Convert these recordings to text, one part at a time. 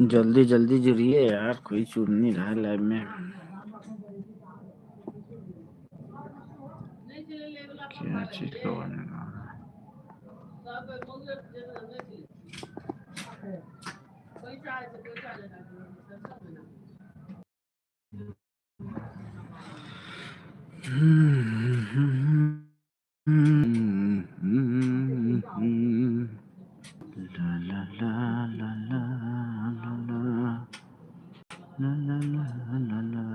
जल्दी जल्दी जुड़िए यार, कोई जुड़ नहीं रहा है लाइव में। क्या चीज का बनेगा? ला ला ला ला ला ला ला ला ला ला ला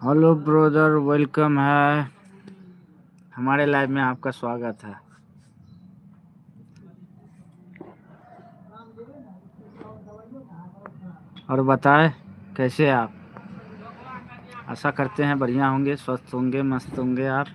हेलो ब्रदर, वेलकम है हमारे लाइव में, आपका स्वागत है। और बताएं कैसे आप? आशा करते हैं बढ़िया होंगे, स्वस्थ होंगे, मस्त होंगे आप।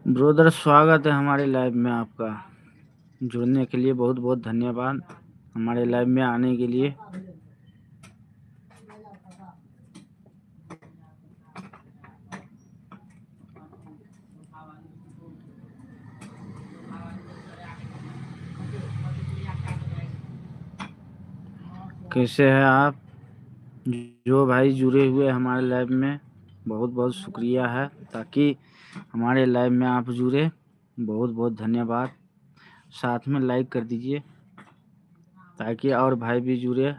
ब्रदर स्वागत है हमारे लाइव में आपका। जुड़ने के लिए बहुत बहुत धन्यवाद, हमारे लाइव में आने के लिए। कैसे हैं आप? जो भाई जुड़े हुए हमारे लाइव में, बहुत बहुत शुक्रिया है। ताकि हमारे लाइव में आप जुड़े, बहुत बहुत धन्यवाद। साथ में लाइक कर दीजिए ताकि और भाई भी जुड़े।